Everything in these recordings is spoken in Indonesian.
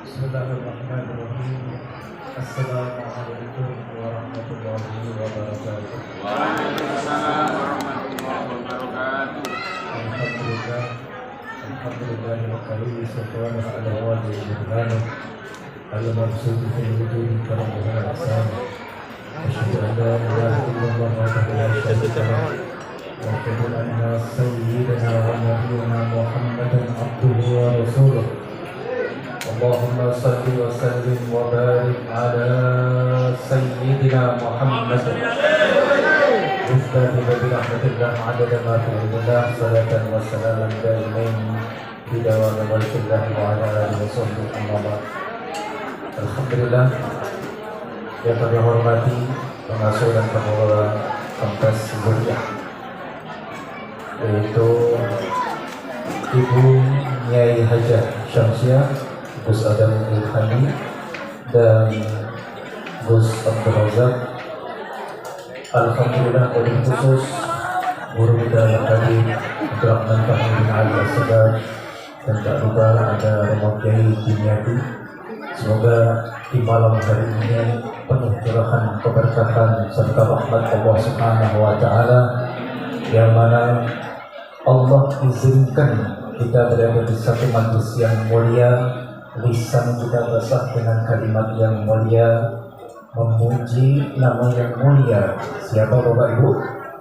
Bismillahirrahmanirrahim. Assalamualaikum warahmatullahi wabarakatuh. Waalaikumsalam warahmatullahi wabarakatuh. Alhamdulillah, alhamdulillahil subhanahu ala wajhi subhanahu al-mabsut fil wujudi karamah al-ihsan. Asyhadu an la ilaha illallah wahdahu la syarika lahu wa asyhadu anna sayyidana wa nabiyyana Muhammadan abduhu wa rasuluh. Allahumma salli wa sallim wa barik ala sayyidina Muhammad Ustaz Nabi Rahmatullah adada ma fi'ilullah salatan wa salaman daimain bidawam wal-fillah wa ala alihi wa sahbihi amma ba'd. Alhamdulillah, yang kami hormati pengasuh dan pengelola Kampus Zuriyah, yaitu Ibu Nyai Hajah Syamsiah, Gus Adam Ilhami, dan Gus Abdul Razak. Alhamdulillah, wabil khusus guru kita yang hadir, Abdurrahman Fahmi bin Ali As-Sabar, dan tak lupa ada Romo Kiai Dimyati. Semoga di malam hari ini penuh curahan keberkahan serta rahmat Allah Subhanahu wa Ta'ala, yang mana Allah izinkan kita berada di satu majlis yang mulia. Lisan kita basah dengan kalimat yang mulia, memuji nama yang mulia. Siapa Bapak Ibu?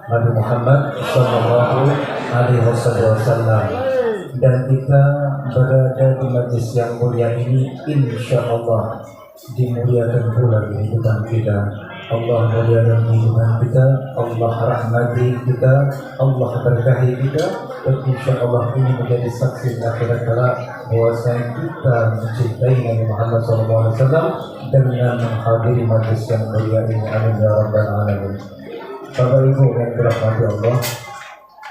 Nabi Muhammad Sallallahu Alaihi Wasallam. Dan kita berada di majlis yang mulia ini, insya Allah dimuliakan pula kehidupan kita. Allah muliakan kehidupan kita, Allah rahmati kita, Allah berkahi kita, dan insya Allah ini menjadi saksi akhirat kelak bahwasanya kita mencintai Nabi Muhammad SAW dengan menghadiri majlis yang mulia ini. Amin ya rabbal alamin. Bapak Ibu yang dirahmati Allah,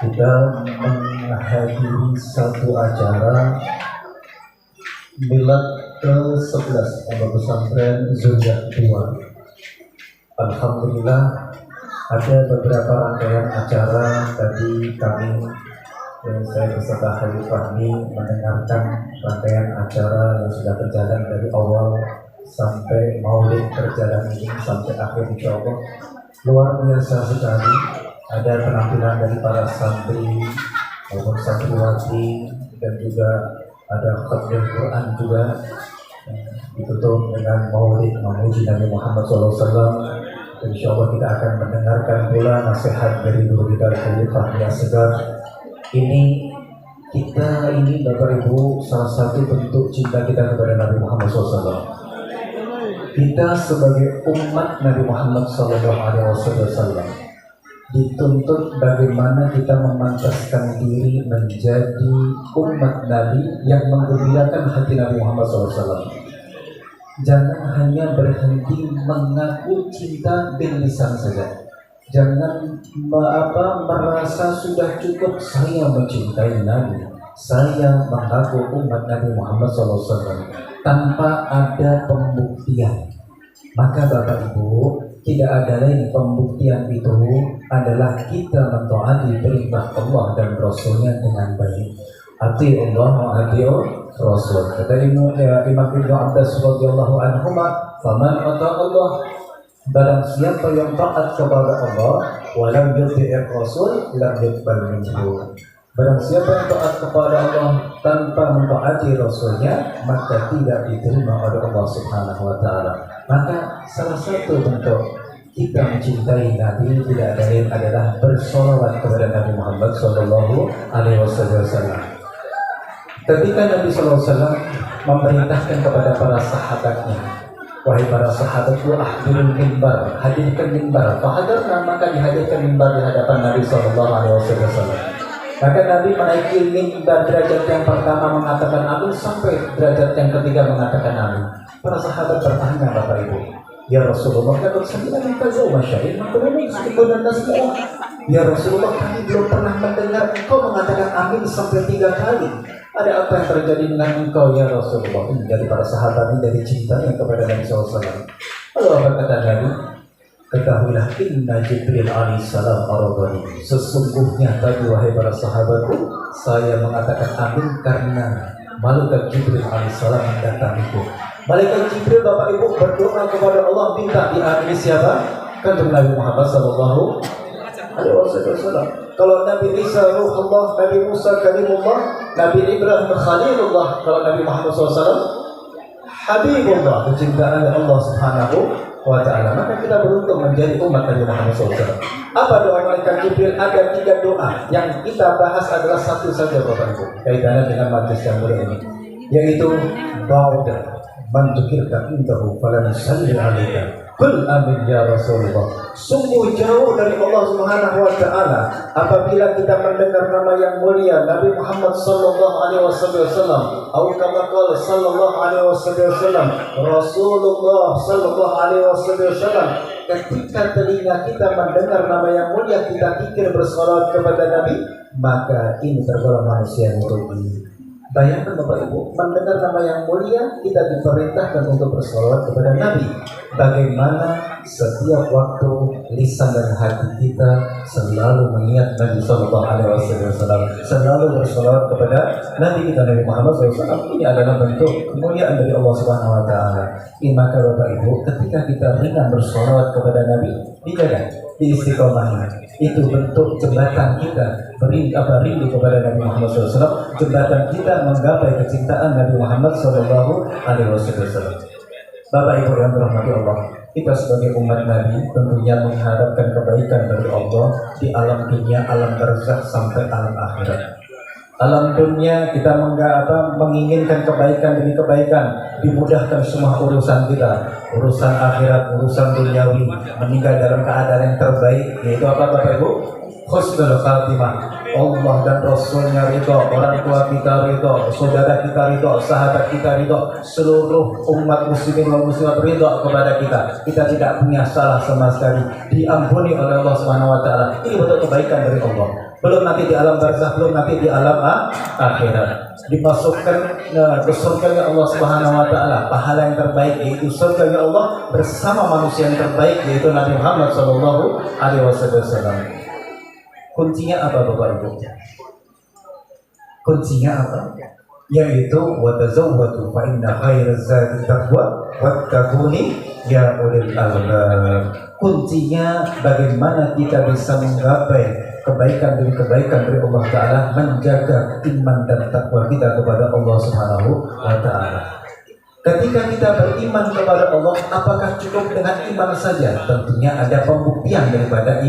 kita menghadiri satu acara milad ke-11 Pondok Pesantren Zuriyah 2. Alhamdulillah, ada beberapa rangkaian acara tadi kami dan saya beserta Habib Fahmi mendengarkan rangkaian acara yang sudah berjalan dari awal sampai maulid berjalan ini sampai akhir, insya Allah luar biasa sekali. Ada penampilan dari para santri maupun santriwati, dan juga ada khatmul Quran juga, ditutup dengan maulid memuji Nabi Muhammad SAW. Insya Allah kita akan mendengarkan pula nasihat dari guru kita Habib Fahmi As-Sagar. Ini Bapak Ibu, salah satu bentuk cinta kita kepada Nabi Muhammad SAW. Kita sebagai umat Nabi Muhammad SAW dituntut bagaimana kita memantaskan diri menjadi umat Nabi yang menggembirakan hati Nabi Muhammad SAW. Jangan hanya berhenti mengaku cinta dengan lisan saja. Jangan merasa sudah cukup saya mencintai Nabi, saya mengaku umat Nabi Muhammad SAW tanpa ada pembuktian. Maka Bapak Ibu, tidak ada lain pembuktian itu adalah kita mentaati perintah Allah dan Rasulnya dengan baik. Ati Allah wa ati Rasul. Kata Imam Ibnu Abbas radhiyallahu anhu, "Faman ata Allah," barang siapa yang taat kepada Allah, wa lam yuti'ir Rasul, lam yuqbal minhu. Barang siapa yang taat kepada Allah tanpa mentaati Rasulnya, maka tidak diterima oleh Allah Subhanahu wa Ta'ala. Maka salah satu bentuk kita mencintai Nabi tidak lain adalah bersolawat kepada Nabi Muhammad Sallallahu Alaihi Wasallam. Ketika Nabi SAW memerintahkan kepada para sahabatnya, wahai para sahabatku, ahdirul mimbar, hadirkan mimbar. Fahadarna, maka dihadirkan mimbar di hadapan Nabi SAW. Maka Nabi menaiki mimbar derajat yang pertama mengatakan amin, sampai derajat yang ketiga mengatakan amin. Para sahabat bertanya, Bapak Ibu, ya Rasulullah, ya Rasulullah, kami belum pernah mendengar engkau mengatakan amin sampai 3 kali. Ada apa yang terjadi dengan engkau ya Rasulullah? Ini dari para sahabat ini, dari cintanya kepada Nabi SAW. Lalu apa kata Nabi? Ketahuilah, inna Jibril alaihissalam aradani. Sesungguhnya tadi wahai para sahabatku, saya mengatakan amin karena malaikat Jibril alaihissalam mendatangiku. Malaikat Jibril Bapak Ibu berdoa kepada Allah minta diakhiri siapa? Kanjeng Nabi Muhammad sallallahu alaihi wasallam. Kalau Nabi Isa Ruhullah, Nabi Musa Kalimullah, Nabi Ibrahim Khalilullah, kalau Nabi Muhammad SAW Habibullah, kecintaan Allah Subhanahu wa Ta'ala. Maka kita beruntung menjadi umat Nabi Muhammad SAW. Apa doa malaikat Jibril? Ada 3 doa yang kita bahas adalah satu saja Bapak Ibu, kaitannya dengan majlis yang mulia ini, yaitu ba'da man dzukirka indahu falan yusalli 'alaika. Qul amin ya Rasulullah. Sungguh jauh dari Allah Subhanahu wa Ta'ala apabila kita mendengar nama yang mulia Nabi Muhammad sallallahu alaihi wasallam, atau kama qala sallallahu alaihi wasallam, Rasulullah sallallahu alaihi wasallam. Ketika telinga kita mendengar nama yang mulia, kita pikir bersolawat kepada Nabi, maka ini tergolong manusia yang rugi. Bayangkan Bapak Ibu, mendengar nama yang mulia, kita diperintahkan untuk bersolawat kepada Nabi. Bagaimana setiap waktu lisan dan hati kita selalu mengingat Nabi Sallallahu Alaihi Wasallam, selalu bersolawat kepada Nabi kita Nabi Muhammad SAW. Ini adalah bentuk kemuliaan dari Allah Subhanahu Wa Taala. Maka Bapak Ibu, ketika kita ringan bersolawat kepada Nabi, dijaga, diistiqomahi. Itu bentuk jembatan kita rindu kepada Nabi Muhammad SAW, jembatan kita menggapai kecintaan Nabi Muhammad SAW. Bapak Ibu yang dirahmati Allah, kita sebagai umat Nabi tentunya mengharapkan kebaikan dari Allah di alam dunia, alam barzakh sampai alam akhirat. Alam dunia kita menginginkan kebaikan demi kebaikan, dimudahkan semua urusan kita. Urusan akhirat, urusan duniawi, meninggal dalam keadaan yang terbaik, yaitu apa Bapak Ibu? Husnul khatimah. Allah dan Rasulnya ridho, orang tua kita ridho, saudara kita ridho, sahabat kita ridho, seluruh umat muslimin dan muslimat ridho kepada kita. Kita tidak punya salah sama sekali, diampuni oleh Allah Subhanahu Wa Taala. Ini bentuk kebaikan dari Allah. Belum nanti di alam barzakh, belum nanti di alam akhirat. Dimasukkan ke surga Allah Subhanahu Wa Taala, pahala yang terbaik yaitu surga Allah bersama manusia yang terbaik yaitu Nabi Muhammad Sallallahu Alaihi Wasallam. Kuncinya apa Bapak Ibu? Kuncinya apa? Yaitu watazawwadu fa inna khairaz zadi taqwa wattaquni ya ulil albab. Kuncinya bagaimana kita bisa menggapai kebaikan demi kebaikan dari Allah Ta'ala, menjaga iman dan takwa kita kepada Allah Subhanahu wa Ta'ala. Ketika kita beriman kepada Allah, apakah cukup dengan iman saja? Tentunya ada pembuktian daripada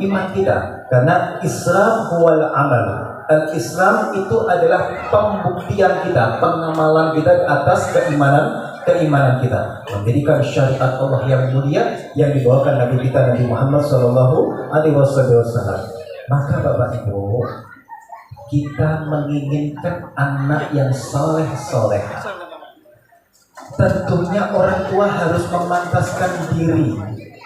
iman kita. Karena Islam huwal amal. Al-Islam itu adalah pembuktian kita, pengamalan kita atas keimanan kita, menjadikan syariat Allah yang mulia yang dibawakan Nabi kita Nabi Muhammad Sallallahu Alaihi Wasallam. Maka Bapak Ibu, kita menginginkan anak yang soleh. Tentunya orang tua harus memantaskan diri.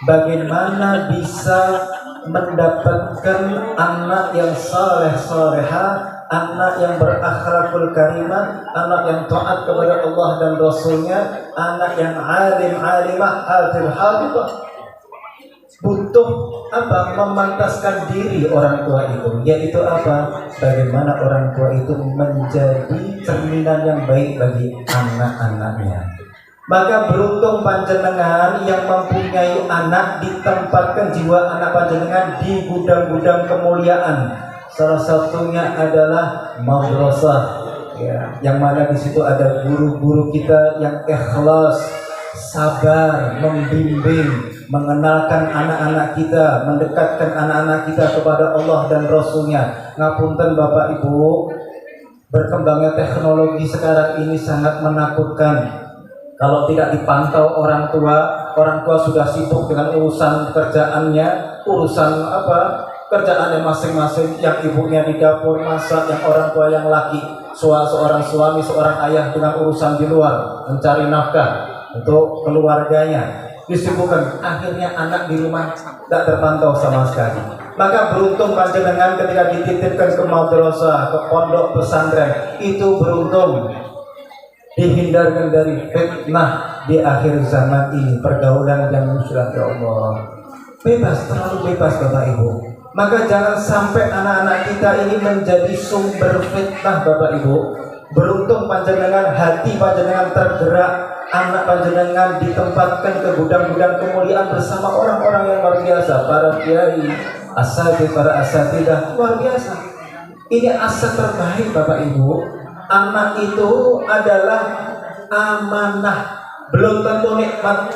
Bagaimana bisa mendapatkan anak yang soleh-soleha, anak yang berakhlakul karimah, anak yang taat kepada Allah dan Rasulnya, anak yang alim-alimah, hafidh-hafidhah. Butuh apa? Memantaskan diri orang tua itu, yaitu apa? Bagaimana orang tua itu menjadi cerminan yang baik bagi anak-anaknya. Maka beruntung panjenengan yang mempunyai anak, ditempatkan jiwa anak panjenengan di gudang-gudang kemuliaan. Salah satunya adalah madrasah, ya, yang mana di situ ada guru-guru kita yang ikhlas, sabar, membimbing, mengenalkan anak-anak kita, mendekatkan anak-anak kita kepada Allah dan Rasulnya. Ngapunten Bapak Ibu, berkembangnya teknologi sekarang ini sangat menakutkan. Kalau tidak dipantau orang tua sudah sibuk dengan urusan kerjaannya, urusan kerjaannya masing-masing. Yang ibunya di dapur masak, yang orang tua yang laki, seorang suami, seorang ayah dengan urusan di luar, mencari nafkah untuk keluarganya, disibukkan. Akhirnya anak di rumah tidak terpantau sama sekali. Maka beruntung panjenengan ketika dititipkan ke madrasah, ke pondok pesantren, itu beruntung. Dihindarkan dari fitnah di akhir zaman ini, pergaulan yang musyraf, ya Allah. Bebas, terlalu bebas Bapak Ibu. Maka jangan sampai anak-anak kita ini menjadi sumber fitnah Bapak Ibu. Beruntung panjenengan, hati panjenengan tergerak, anak panjenengan ditempatkan ke gudang-gudang kemuliaan bersama orang-orang yang luar biasa, para kiai, asatidz, para asatidzah luar biasa. Ini aset terbaik Bapak Ibu. Anak itu adalah amanah, belum tentu nikmat.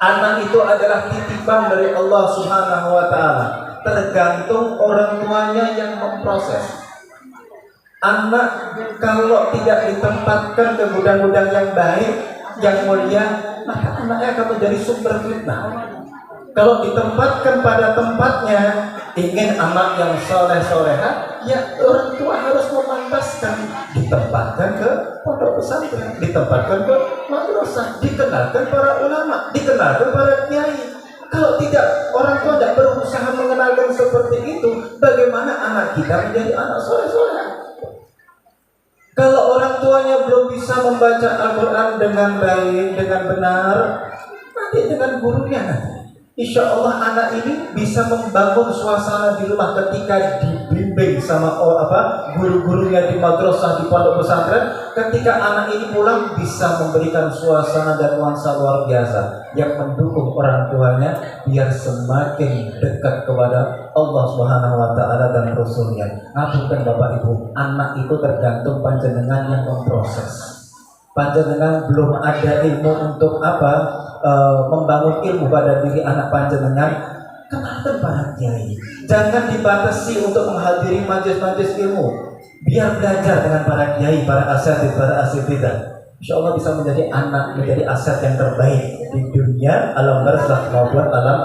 Anak itu adalah titipan dari Allah Subhanahu wa Ta'ala. Tergantung orang tuanya yang memproses. Anak kalau tidak ditempatkan ke gudang-gudang yang baik, yang mulia, maka anaknya akan menjadi sumber fitnah. Kalau ditempatkan pada tempatnya, ingin anak yang soleh-soleha, ya orang tua harus memantaskan. Ditempatkan ke pondok pesantren, ditempatkan ke madrasah, dikenalkan para ulama, dikenalkan para kiai. Kalau tidak, orang tua tidak berusaha mengenalkan seperti itu, bagaimana anak kita menjadi anak soleh-soleha? Kalau orang tuanya belum bisa membaca Al-Quran dengan baik, dengan benar, nanti dengan gurunya nanti, insya Allah anak ini bisa membangun suasana di rumah ketika dibimbing sama guru-gurunya di madrasah, di pondok pesantren. Ketika anak ini pulang bisa memberikan suasana dan nuansa luar biasa yang mendukung orang tuanya biar semakin dekat kepada Allah Subhanahu wa Ta'ala dan Rasulnya. Ngapunten Bapak Ibu, anak itu tergantung panjenengan yang memproses. Panjenengan belum ada ilmu untuk membangun ilmu pada diri anak panjenengan, kenalkan para kiai. Jangan dibatasi untuk menghadiri majelis-majelis ilmu. Biar belajar dengan para kiai, para asatidz, para asatidzah. Insya Allah bisa menjadi anak, menjadi aset yang terbaik di dunia, alam barzakh maupun alam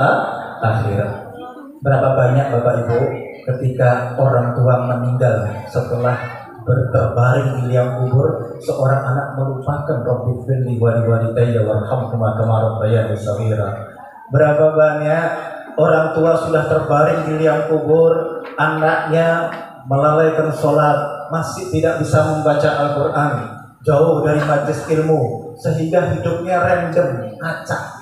akhirat. Berapa banyak Bapak Ibu ketika orang tua meninggal setelah berterbaring di liang kubur, seorang anak melupakan Rabbi firli wa liwalidayya warhamhuma kama rabbayani shaghira. Berapa banyak orang tua sudah terbaring di liang kubur, anaknya melalaikan sholat, masih tidak bisa membaca Al-Quran, jauh dari majelis ilmu, sehingga hidupnya random, acak.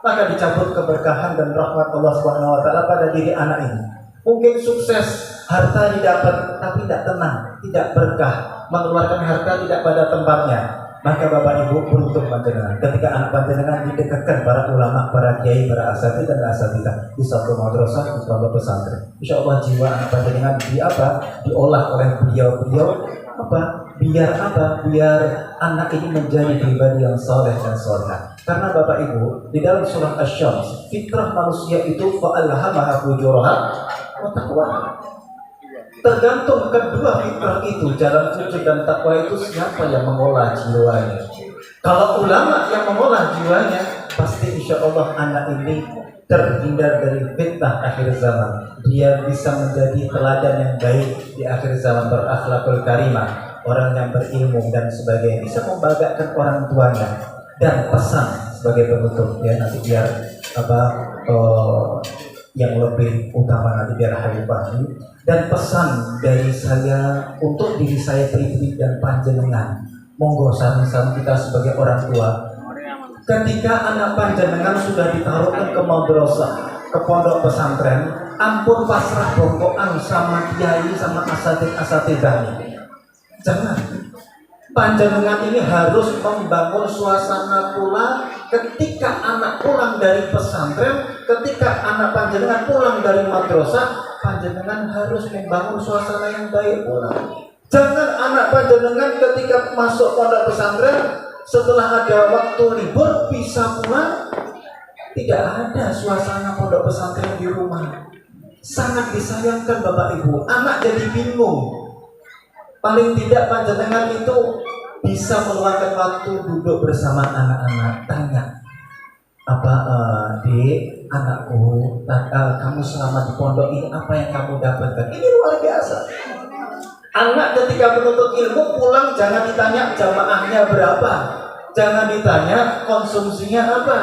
Maka dicabut keberkahan dan rahmat Allah Subhanahu wa Ta'ala pada diri anak ini. Mungkin sukses, harta didapat, tapi tidak tenang, tidak berkah, mengeluarkan harta tidak pada tempatnya. Maka Bapak Ibu beruntung panjenengan ketika anak panjenengan didekatkan para ulama, para kiai, para asatidz dan asatidzah di satu madrasah, di pondok pesantren. Insya Allah jiwa anak panjenengan diolah oleh beliau-beliau biar anak ini menjadi pribadi yang soleh dan solehah. Karena Bapak Ibu di dalam surah Asy-Syams, fitrah manusia itu fa'alhamaha fujuraha wa taqwaha. Tergantung kedua fitrah itu, jalan sujud dan takwa itu siapa yang mengolah jiwanya. Kalau ulama yang mengolah jiwanya, pasti insya Allah anak ini terhindar dari fitnah akhir zaman. Dia bisa menjadi teladan yang baik di akhir zaman, berakhlakul karimah, orang yang berilmu dan sebagainya, bisa membanggakan orang tuanya. Dan pesan sebagai penutup ya, nanti biar yang lebih utama nanti biar Habib Fahmi. Dan pesan dari saya untuk diri saya pribadi dan panjenengan, monggo saran-saran kita sebagai orang tua, ketika anak panjenengan sudah ditaruhkan ke madrasah, ke pondok pesantren, ampun pasrah bongkoan sama kiai, sama asatidzah. Jangan. Panjenengan ini harus membangun suasana pula ketika anak pulang dari pesantren, ketika anak panjenengan pulang dari madrasah, panjenengan harus membangun suasana yang baik pula. Jangan anak panjenengan ketika masuk pondok pesantren, setelah ada waktu libur bisa pulang, tidak ada suasana pondok pesantren di rumah. Sangat disayangkan Bapak Ibu, anak jadi bingung. Paling tidak panjenengan itu bisa meluangkan waktu duduk bersama anak-anak, tanya, Dik, anakku, kamu selama di pondok ini apa yang kamu dapatkan? Ini luar biasa. Anak ketika menuntut ilmu pulang jangan ditanya jamaahnya berapa, jangan ditanya konsumsinya apa,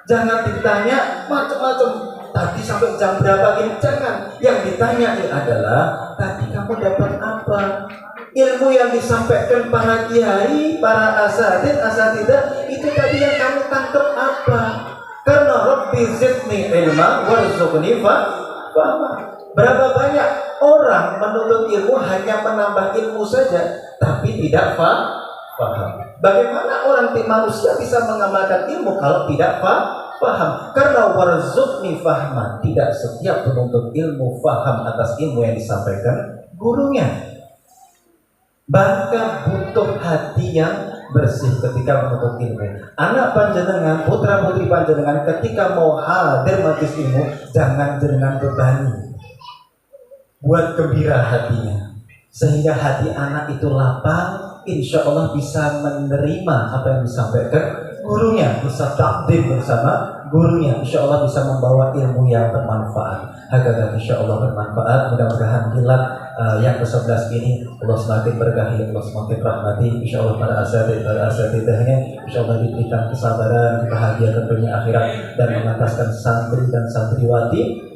jangan ditanya macam-macam. Tadi sampai jam berapa ini, jangan. Yang ditanya ini adalah tadi kamu dapat apa? Ilmu yang disampaikan para kiai, para asatidzah itu tadi yang kamu tangkap apa? Karena Rabbi zidni ilma warzuqni fahma. Berapa banyak orang menuntut ilmu hanya menambah ilmu saja, tapi tidak paham. Bagaimana orang manusia bisa mengamalkan ilmu kalau tidak paham? Karena warzuqni fahman, tidak setiap penuntut ilmu faham atas ilmu yang disampaikan gurunya. Maka butuh hati yang bersih ketika menuntut ilmu. Anak panjenengan, putra putri panjenengan ketika mau hadir majelis ilmu, jangan jenengan bebani, buat gembira hatinya, sehingga hati anak itu lapang, insya Allah bisa menerima apa yang disampaikan gurunya, bisa takdim bersama gurunya, insya Allah bisa membawa ilmu yang bermanfaat. Agar insya Allah bermanfaat. Mudah-mudahan hilang yang ke-11 ini Allah semakin berkahi, Allah semakin rahmati. Insya Allah para asatidahnya insya Allah diberikan kesabaran, kebahagiaan dunia akhirat, dan mengataskan santri dan santriwati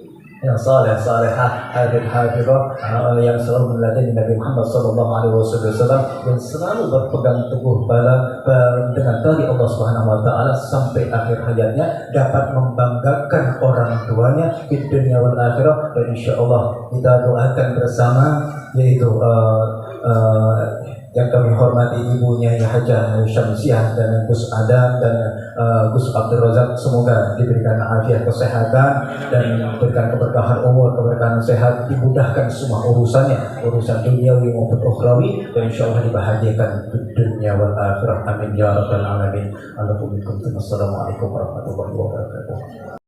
yang saleh-salehah, hafidh-hafidhah, yang selalu meneladani Nabi Muhammad SAW, yang selalu berpegang teguh dengan tali Allah Subhanahu Wa Taala sampai akhir hayatnya, dapat membanggakan orang tuanya di dunia wal akhirah. Dan insya Allah kita doakan bersama, yaitu yang kami hormati ibunya ya Hajah Syamsiah dan Gus Adam dan Gus Abdul Razak, semoga diberikan afiat kesehatan dan diberikan keberkahan umur, keberkahan sehat, dimudahkan semua urusannya, urusan duniawi maupun ukhrawi, dan insya Allah dibahagiakan di dunia wal akhirah. Amin ya rabbal alamin. Assalamualaikum warahmatullahi wabarakatuh.